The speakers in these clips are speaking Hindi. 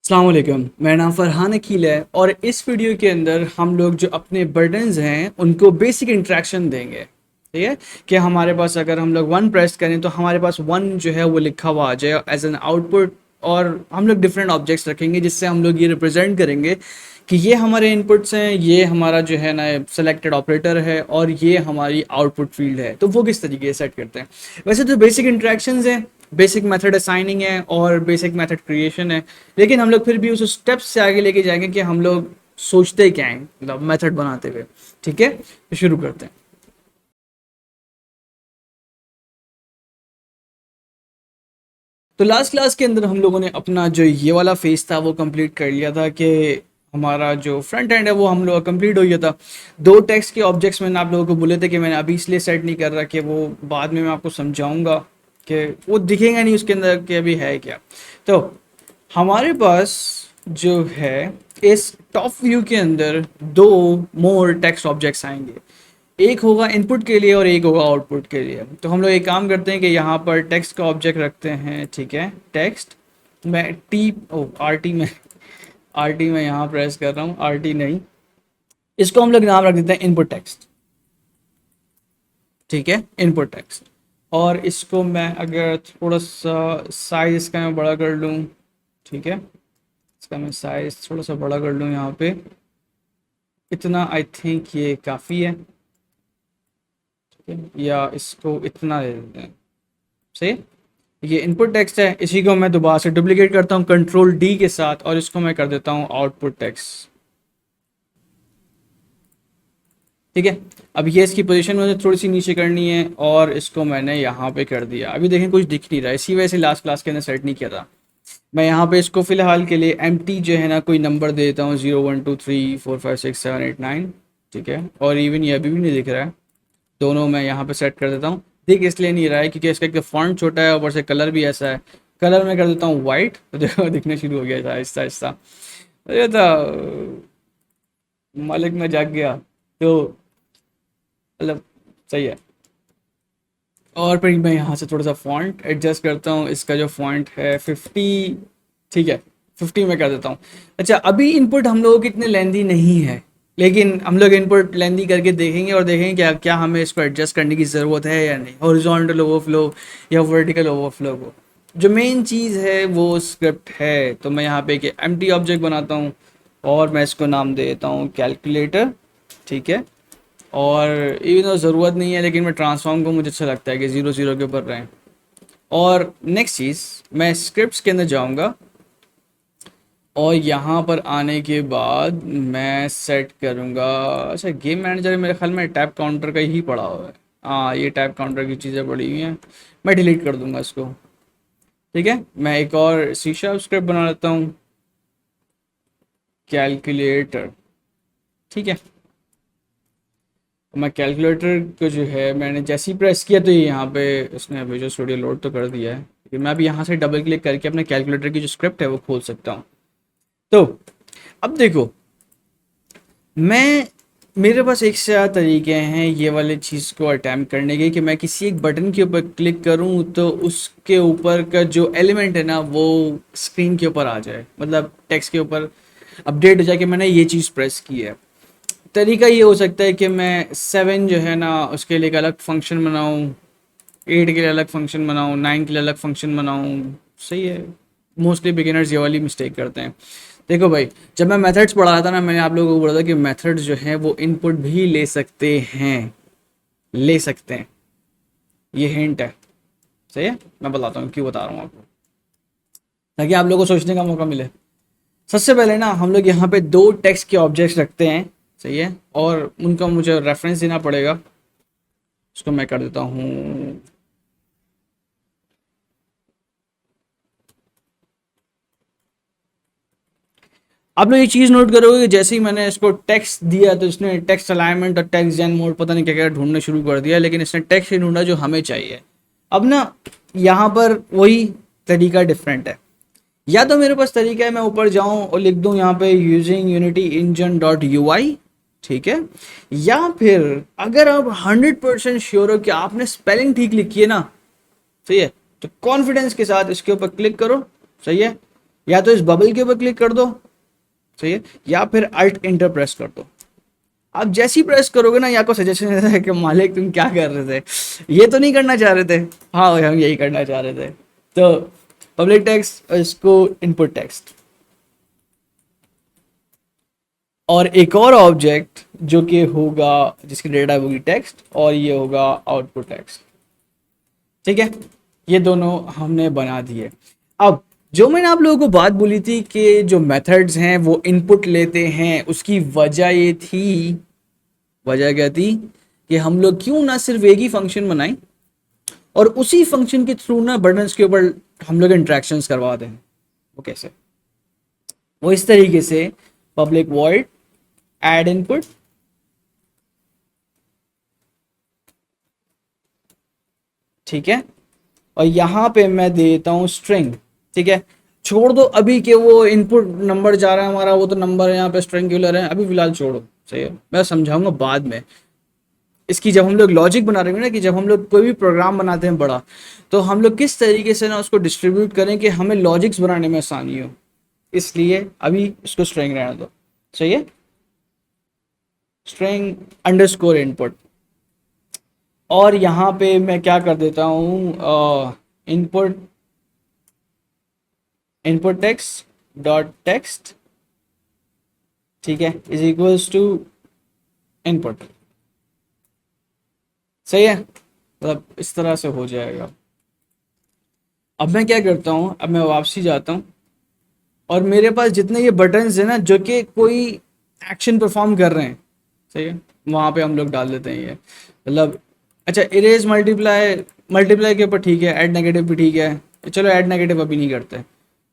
अस्सलाम वालेकुम, मेरा नाम फरहान अकील है और इस वीडियो के अंदर हम लोग जो अपने बटन्स हैं उनको बेसिक इंट्रैक्शन देंगे। ठीक है कि हमारे पास अगर हम लोग वन प्रेस करें तो हमारे पास वन जो है वो लिखा हुआ आ जाए एज एन आउटपुट। और हम लोग डिफरेंट ऑब्जेक्ट्स रखेंगे जिससे हम लोग ये रिप्रेजेंट करेंगे कि ये हमारे इनपुट्स हैं, ये हमारा जो है ना सेलेक्टेड ऑपरेटर है और ये हमारी आउटपुट फील्ड है। तो वो किस तरीके से सेट करते हैं। वैसे तो बेसिक इंट्रैक्शंस हैं, बेसिक मेथड असाइनिंग है और बेसिक मेथड क्रिएशन है, लेकिन हम लोग फिर भी उस स्टेप्स से आगे लेके जाएंगे कि हम लोग सोचते क्या हैं मतलब मेथड बनाते हुए। ठीक है, तो शुरू करते हैं। तो लास्ट क्लास के अंदर हम लोगों ने अपना जो ये वाला फेस था वो कंप्लीट कर लिया था कि हमारा जो फ्रंट एंड है वो हम लोग कंप्लीट हो गया था। दो टेक्स्ट के ऑब्जेक्ट्स मैंने आप लोगों को बोले थे कि मैंने अभी इसलिए सेट नहीं कर रहा कि वो बाद में मैं आपको समझाऊंगा कि वो दिखेगा नहीं उसके अंदर कि अभी है क्या। तो हमारे पास जो है इस टॉप व्यू के अंदर दो मोर टेक्स्ट ऑब्जेक्ट्स आएंगे। एक होगा इनपुट के लिए और एक होगा आउटपुट के लिए। तो हम लोग एक काम करते हैं कि यहाँ पर टेक्स्ट का ऑब्जेक्ट रखते हैं। ठीक है, टेक्स्ट मैं टी ओ आर टी में आर टी में यहाँ प्रेस कर रहा हूँ, आर टी नहीं, इसको हम लोग नाम रख देते हैं इनपुट टेक्स्ट। ठीक है, इनपुट टेक्स्ट। और इसको मैं अगर थोड़ा सा साइज इसका मैं बड़ा कर लूँ, ठीक है, इसका मैं साइज थोड़ा सा बड़ा कर लूँ यहाँ पे, इतना आई थिंक ये काफ़ी है। ठीक है, या इसको इतना दे देते हैं। सही, ये इनपुट टेक्स्ट है, इसी को मैं दोबारा से डुप्लीकेट करता हूँ कंट्रोल डी के साथ और इसको मैं कर देता हूँ आउटपुट टेक्स्ट। ठीक है, अब ये इसकी पोजीशन मुझे थोड़ी सी नीचे करनी है और इसको मैंने यहाँ पे कर दिया। अभी देखें कुछ दिख नहीं रहा है, इसी वजह से लास्ट क्लास के अंदर सेट नहीं किया था। मैं यहाँ पे इसको फिलहाल के लिए एम जो है ना कोई नंबर दे देता हूँ, 0 1 2 3 4 5 6 7 8 9। ठीक है, और इवन ये अभी भी नहीं दिख रहा है, दोनों मैं यहाँ पे सेट कर देता हूँ। दिख इसलिए नहीं रहा है क्योंकि इसका एक तो फॉन्ट छोटा है, ऊपर से कलर भी ऐसा है। कलर मैं कर देता हूँ वाइट, तो देखो दिखना शुरू हो गया था आहिस्ता आहिस्ता। ये था मालिक में जाग गया, तो मतलब सही है। और फिर मैं यहाँ से थोड़ा सा फॉन्ट एडजस्ट करता हूँ, इसका जो फॉन्ट है 50। ठीक है, 50 में कर देता हूँ। अच्छा, अभी इनपुट हम लोगों की इतने लेंदी नहीं है, लेकिन हम लोग इनपुट लेंदी करके देखेंगे और देखेंगे क्या क्या हमें इसको एडजस्ट करने की ज़रूरत है या नहीं, हॉरिजॉन्टल ओवरफ्लो या वर्टिकल ओवरफ्लो को। जो मेन चीज़ है वो स्क्रिप्ट है। तो मैं यहाँ पे एक एम्प्टी ऑब्जेक्ट बनाता हूँ और मैं इसको नाम दे देता हूँ कैलकुलेटर। ठीक है, और इवन तो ज़रूरत नहीं है, लेकिन मैं ट्रांसफॉर्म को मुझे अच्छा लगता है कि 0 0 के ऊपर रहें। और नेक्स्ट चीज़, मैं स्क्रिप्ट्स के अंदर जाऊंगा और यहाँ पर आने के बाद मैं सेट करूँगा। अच्छा, गेम मैनेजर मेरे ख्याल में टैप काउंटर का ही पड़ा हुआ है। हाँ, ये टैप काउंटर की चीज़ें पड़ी हुई हैं, मैं डिलीट कर दूंगा इसको। ठीक है, मैं एक और सी शार्प स्क्रिप्ट बना लेता हूँ, कैलकुलेटर। ठीक है, मैं कैलकुलेटर को जो है मैंने जैसे ही प्रेस किया तो ये यहाँ पे उसने विजुअल स्टूडियो लोड तो कर दिया है, लेकिन मैं अभी यहाँ से डबल क्लिक करके अपने कैलकुलेटर की जो स्क्रिप्ट है वो खोल सकता हूँ। तो अब देखो, मैं मेरे पास एक से ज़्यादा तरीके हैं ये वाले चीज़ को अटैम्प्ट करने के कि मैं किसी एक बटन के ऊपर क्लिक करूँ तो उसके ऊपर का जो एलिमेंट है ना वो स्क्रीन के ऊपर आ जाए, मतलब टेक्स्ट के ऊपर अपडेट हो जाए कि मैंने ये चीज़ प्रेस की है। तरीका ये हो सकता है कि मैं 7 जो है ना उसके लिए एक अलग फंक्शन बनाऊँ, 8 के लिए अलग फंक्शन बनाऊँ, 9 के लिए अलग फंक्शन बनाऊँ। सही है, मोस्टली बिगिनर्स ये वाली मिस्टेक करते हैं। देखो भाई, जब मैं मेथड्स पढ़ा रहा था ना, मैंने आप लोगों को बोला था कि मेथड्स जो हैं वो इनपुट भी ले सकते हैं, ले सकते हैं। ये हिंट है। सही है, मैं बताता हूँ क्यों बता रहा हूँ आपको, ताकि आप लोगों को सोचने का मौका मिले। सबसे पहले ना हम लोग यहाँ पे दो टेक्स्ट के ऑब्जेक्ट्स रखते हैं। सही है, और उनका मुझे रेफरेंस देना पड़ेगा। इसको मैं कर देता हूँ, आप लोग ये चीज़ नोट करोगे कि जैसे ही मैंने इसको टेक्स्ट दिया तो इसने टेक्स्ट अलाइनमेंट और टेक्स्ट जेन मोड पता नहीं क्या क्या ढूंढना शुरू कर दिया, लेकिन इसने टेक्स्ट ही ढूंढा जो हमें चाहिए। अब ना यहाँ पर वही तरीका डिफरेंट है। या तो मेरे पास तरीका है मैं ऊपर जाऊँ और लिख दूँ यहाँ पे using Unity engine dot U I. ठीक है, या फिर अगर आप 100% श्योर हो कि आपने स्पेलिंग ठीक लिखी है ना, सही है, तो कॉन्फिडेंस के साथ इसके ऊपर क्लिक करो। सही है, या तो इस बबल के ऊपर क्लिक कर दो, सही है, या फिर अल्ट इंटर प्रेस कर दो। आप जैसे ही प्रेस करोगे ना, या को सजेशन देता है कि मालिक तुम क्या कर रहे थे, ये तो नहीं करना चाह रहे थे, हाँ हम यही करना चाह रहे थे। तो पब्लिक टेक्स्ट, इसको इनपुट टेक्स्ट, और एक और ऑब्जेक्ट जो कि होगा जिसकी डेटा होगी टेक्स्ट, और ये होगा आउटपुट टेक्स्ट। ठीक है, ये दोनों हमने बना दिए। अब जो मैंने आप लोगों को बात बोली थी कि जो मेथड्स हैं वो इनपुट लेते हैं, उसकी वजह ये थी, वजह क्या थी कि हम लोग क्यों ना सिर्फ एक ही फंक्शन बनाएं और उसी फंक्शन के थ्रू ना बटन्स के ऊपर हम लोग इंट्रैक्शंस करवा दें। वो कैसे? वो इस तरीके से पब्लिक वॉइड ऐड इनपुट, ठीक है, और यहां पे मैं देता हूं स्ट्रिंग। ठीक है, छोड़ दो अभी के वो इनपुट नंबर जा रहा है हमारा, वो तो नंबर है, यहाँ पे स्ट्रिंग क्यों ले रहे हैं, अभी फिलहाल छोड़ो, सही है, मैं समझाऊंगा बाद में। इसकी जब हम लोग लॉजिक बना रहे हैं ना, कि जब हम लोग कोई भी प्रोग्राम बनाते हैं बड़ा, तो हम लोग किस तरीके से ना उसको डिस्ट्रीब्यूट करें कि हमें लॉजिक्स बनाने में आसानी हो, इसलिए अभी इसको स्ट्रिंग रहने दो, सही है, स्ट्रिंग अंडरस्कोर इनपुट। और यहाँ पे मैं क्या कर देता हूँ, input input text dot text, ठीक है, इज इक्वल्स टू इनपुट। सही है, मतलब इस तरह से हो जाएगा। अब मैं क्या करता हूँ, अब मैं वापसी जाता हूँ, और मेरे पास जितने ये बटन्स हैं ना जो कि कोई एक्शन परफॉर्म कर रहे हैं, सही है, वहाँ पे हम लोग डाल देते हैं ये, मतलब अच्छा इरेज मल्टीप्लाई, मल्टीप्लाई के ऊपर ठीक है, ऐड नेगेटिव भी ठीक है, चलो ऐड नेगेटिव अभी नहीं करते,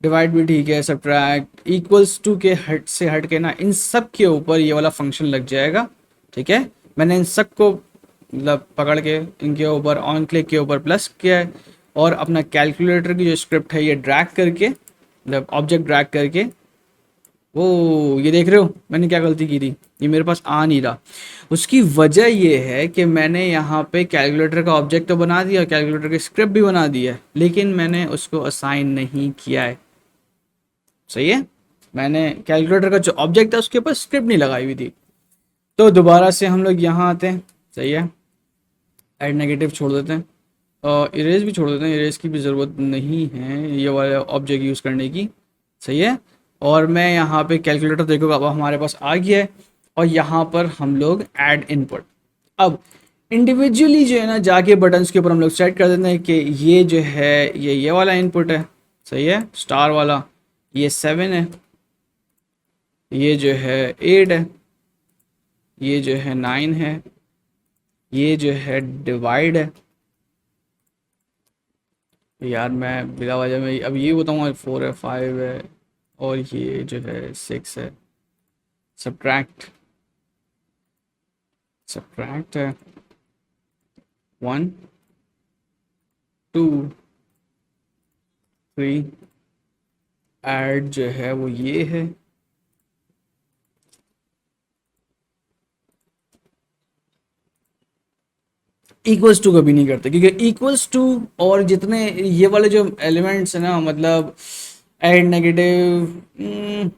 डिवाइड भी ठीक है, सब्ट्रैक्ट, इक्वल्स टू के हट से हट के ना इन सब के ऊपर ये वाला फंक्शन लग जाएगा। ठीक है, मैंने इन सब को मतलब पकड़ के इनके ऊपर ऑन क्लिक के ऊपर प्लस किया है, और अपना कैलकुलेटर की जो स्क्रिप्ट है ये ड्रैग करके, मतलब ऑब्जेक्ट ड्रैग करके, वो ये देख रहे हो मैंने क्या गलती की थी, ये मेरे पास आ नहीं रहा। उसकी वजह ये है कि मैंने यहाँ पे कैलकुलेटर का ऑब्जेक्ट तो बना दिया, कैलकुलेटर की स्क्रिप्ट भी बना दी है, लेकिन मैंने उसको असाइन नहीं किया है। सही है, मैंने कैलकुलेटर का जो ऑब्जेक्ट था उसके ऊपर स्क्रिप्ट नहीं लगाई हुई थी। तो दोबारा से हम लोग यहाँ आते हैं, सही है, ऐड नेगेटिव छोड़ देते हैं, और इरेज भी छोड़ देते हैं, इरेज की भी ज़रूरत नहीं है ये वाला ऑब्जेक्ट यूज़ करने की। सही है, और मैं यहाँ पे कैलकुलेटर देखो अब हमारे पास आ गया है, और यहाँ पर हम लोग ऐड इनपुट। अब इंडिविजुअली जो है ना जाके बटन्स के ऊपर हम लोग सेट कर देते हैं कि ये जो है ये वाला इनपुट है, सही है, स्टार वाला, ये 7 है, ये जो है 8 है, ये जो है 9 है, ये जो है डिवाइड है, यार मैं बिला वजह में अब ये बताऊँगा 4 है, 5 है, और ये जो है 6 है, सब्ट्रैक्ट, सब्ट्रैक्ट है 1 2 3, ऐड जो है वो ये है, इक्वल्स टू कभी नहीं करते, क्योंकि इक्वल्स टू और जितने ये वाले जो एलिमेंट्स है ना, मतलब ऐड नेगेटिव,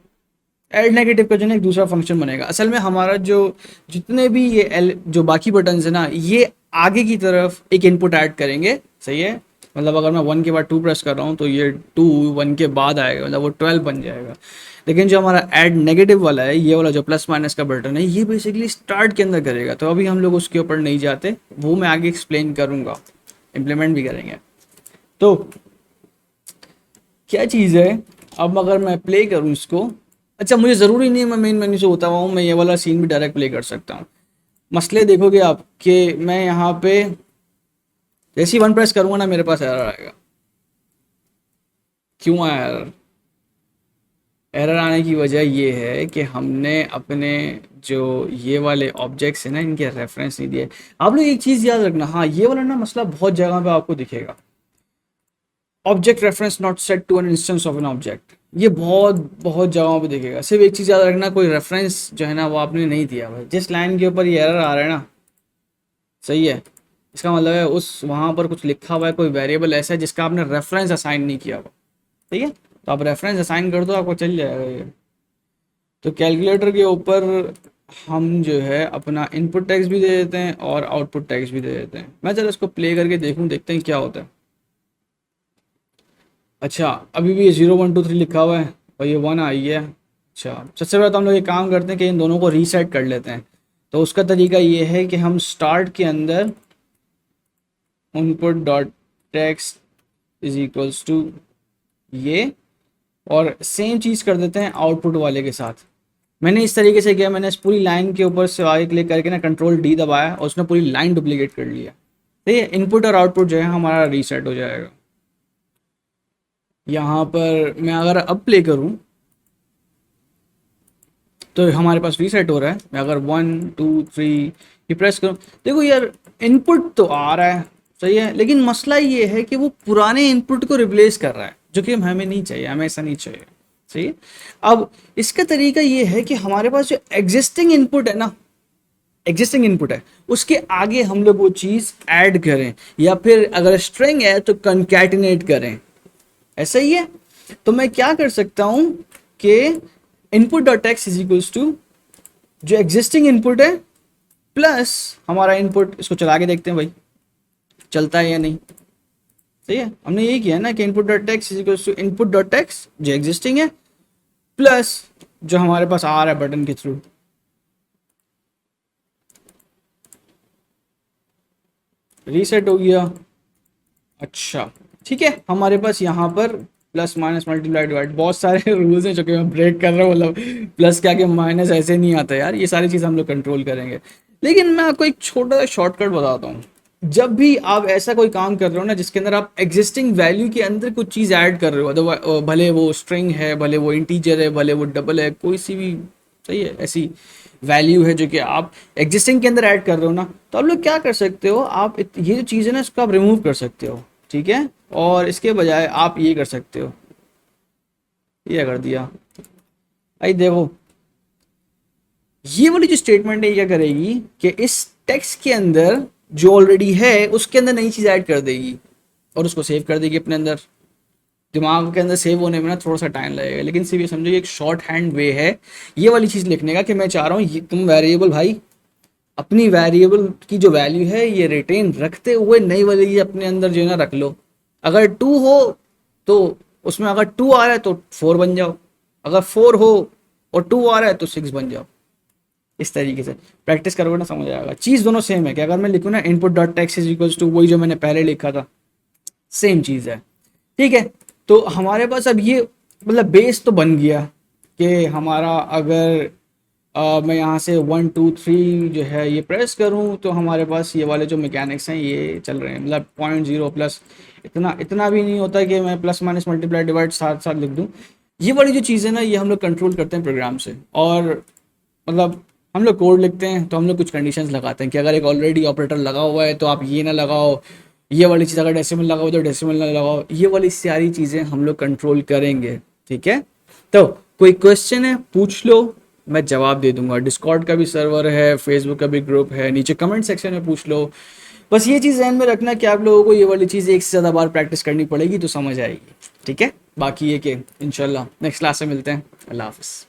ऐड नेगेटिव का जो है ना एक दूसरा फंक्शन बनेगा। असल में हमारा जो जितने भी ये जो बाकी बटन्स है ना, ये आगे की तरफ एक इनपुट ऐड करेंगे, सही है, मतलब अगर मैं 1 के बाद 2 प्रेस कर रहा हूँ तो ये 2 1 के बाद आएगा, मतलब वो 12 बन जाएगा। लेकिन जो हमारा ऐड नेगेटिव वाला है, ये वाला जो प्लस माइनस का बटन है, ये बेसिकली स्टार्ट के अंदर करेगा, तो अभी हम लोग उसके ऊपर नहीं जाते, वो मैं आगे एक्सप्लेन करूँगा, इम्प्लीमेंट भी करेंगे। तो क्या चीज़ है, अब अगर मैं प्ले करूँ इसको, अच्छा मुझे ज़रूरी नहीं है मैं मेन मेन्यू से होता हुआ हूँ, मैं ये वाला सीन भी डायरेक्ट प्ले कर सकता हूँ। मसले देखोगे आप कि मैं यहाँ पे जैसे ही 1 प्रेस करूँगा ना, मेरे पास एरर आएगा। क्यों आया एरर? एरर आने की वजह ये है कि हमने अपने जो ये वाले ऑब्जेक्ट्स हैं ना, इनके रेफरेंस नहीं दिए। आप लोग एक चीज़ याद रखना, हाँ ये वाला ना मसला बहुत जगह पे आपको दिखेगा, object reference not set to an instance of an object, ये बहुत बहुत जगहों पे दिखेगा। सिर्फ एक चीज़ याद रखना, कोई रेफरेंस जो है ना वो आपने नहीं दिया भाई, जिस लाइन के ऊपर ये एरर आ रहा है ना, सही है, इसका मतलब है उस वहाँ पर कुछ लिखा हुआ है, कोई वेरिएबल ऐसा है जिसका आपने रेफरेंस असाइन नहीं किया हुआ, ठीक है, तो आप रेफरेंस असाइन कर दो, आपको चल जाएगा ये। तो कैलकुलेटर के ऊपर हम जो है अपना इनपुट टैक्स भी दे देते हैं और आउटपुट टैक्स भी दे देते हैं। मैं चलो इसको प्ले करके देखूं, देखते हैं क्या होता है। अच्छा, अभी भी ये 0 1 2 3 लिखा हुआ है और ये 1 आई है। अच्छा, सबसे पहले तो हम लोग ये काम करते हैं कि इन दोनों को रीसेट कर लेते हैं। तो उसका तरीका ये है कि हम स्टार्ट के अंदर input dot text is equals to ये, और सेम चीज़ कर देते हैं आउटपुट वाले के साथ। मैंने इस तरीके से किया, मैंने इस पूरी लाइन के ऊपर से आगे क्लिक करके ना कंट्रोल D दबाया और उसने पूरी लाइन डुप्लीकेट कर लिया। ठीक है, इनपुट और आउटपुट जो है हमारा रीसेट हो जाएगा। यहाँ पर मैं अगर अब प्ले करूँ तो हमारे पास रीसेट हो रहा है। मैं अगर 1 2 3 ये प्रेस करूँ, देखो यार इनपुट तो आ रहा है, सही है, लेकिन मसला ये है कि वो पुराने इनपुट को रिप्लेस कर रहा है, जो कि हमें नहीं चाहिए, हमें ऐसा नहीं चाहिए। सही है। अब इसका तरीका ये है कि हमारे पास जो एग्जिस्टिंग इनपुट है ना, एग्जिस्टिंग इनपुट है, उसके आगे हम लोग वो चीज़ ऐड करें, या फिर अगर स्ट्रिंग है तो कंकैटिनेट करें। ऐसा ही है। तो मैं क्या कर सकता हूं कि input dot text is equals to जो एग्जिस्टिंग इनपुट है प्लस हमारा इनपुट, इसको चला के देखते हैं भाई चलता है या नहीं। सही है, हमने यही किया ना कि input dot text is equals to input dot text जो एग्जिस्टिंग है प्लस जो हमारे पास आ रहा है बटन के थ्रू। रीसेट हो गया। अच्छा ठीक है, हमारे पास यहाँ पर प्लस माइनस मल्टीप्लाई डिवाइड बहुत सारे रूल्स हैं जो कि मैं ब्रेक कर रहा हूँ, मतलब प्लस क्या कि माइनस ऐसे नहीं आता यार, ये सारी चीज़ हम लोग कंट्रोल करेंगे। लेकिन मैं आपको एक छोटा सा शॉर्टकट बताता हूँ। जब भी आप ऐसा कोई काम कर रहे हो ना जिसके अंदर आप एग्जिस्टिंग वैल्यू के अंदर कुछ चीज़ ऐड कर रहे हो, तो भले वो स्ट्रिंग है, भले वो इंटीजर है, भले वो डबल है, कोई सी भी, सही है, ऐसी वैल्यू है जो कि आप एग्जिस्टिंग के अंदर ऐड कर रहे हो ना, तो आप लोग क्या कर सकते हो, आप ये जो चीज़ है ना इसको आप रिमूव कर सकते हो। ठीक है, और इसके बजाय आप ये कर सकते हो, ये कर दिया। आई देखो ये वाली जो स्टेटमेंट है ये क्या करेगी कि इस टेक्स्ट के अंदर जो ऑलरेडी है उसके अंदर नई चीज़ ऐड कर देगी और उसको सेव कर देगी अपने अंदर। दिमाग के अंदर सेव होने में ना थोड़ा सा टाइम लगेगा, लेकिन सिर्फ ये समझो एक शॉर्ट हैंड वे है ये वाली चीज़ लिखने का कि मैं चाह रहा हूँ तुम वेरिएबल भाई अपनी वेरिएबल की जो वैल्यू है ये रिटेन रखते हुए नई वाली अपने अंदर जो है ना रख लो। अगर 2 हो तो उसमें अगर 2 आ रहा है तो 4 बन जाओ, अगर 4 हो और 2 आ रहा है तो 6 बन जाओ। इस तरीके से प्रैक्टिस करोगे ना समझ आएगा। चीज़ दोनों सेम है कि अगर मैं लिखूँ ना input dot text is equals to वही जो मैंने पहले लिखा था, सेम चीज़ है। ठीक है, तो हमारे पास अब ये मतलब बेस तो बन गया कि हमारा अगर मैं यहाँ से 1 2 3 जो है ये प्रेस करूँ तो हमारे पास ये वाले जो मैकेनिक्स हैं ये चल रहे हैं, मतलब 0.0 प्लस इतना इतना भी नहीं होता कि मैं प्लस माइनस मल्टीप्लाई डिवाइड साथ साथ लिख दूँ। ये वाली जो चीज़ है ना ये हम लोग कंट्रोल करते हैं प्रोग्राम से, और मतलब हम लोग कोड लिखते हैं तो हम लोग कुछ कंडीशंस लगाते हैं कि अगर एक ऑलरेडी ऑपरेटर लगा हुआ है तो आप ये ना लगाओ, ये वाली चीज़ अगर डेसिमल लगाओ तो डेसिमल ना लगाओ, ये वाली सारी चीज़ें हम लोग कंट्रोल करेंगे। ठीक है, तो कोई क्वेश्चन है पूछ लो, मैं जवाब दे दूंगा। डिस्कॉर्ड का भी सर्वर है, फेसबुक का भी ग्रुप है, नीचे कमेंट सेक्शन में पूछ लो। बस ये चीज़ ध्यान में रखना कि आप लोगों को ये वाली चीज़ एक से ज़्यादा बार प्रैक्टिस करनी पड़ेगी तो समझ आएगी। ठीक है, बाकी ये कि इंशाल्लाह नेक्स्ट क्लास में मिलते हैं। अल्लाह हाफिज़।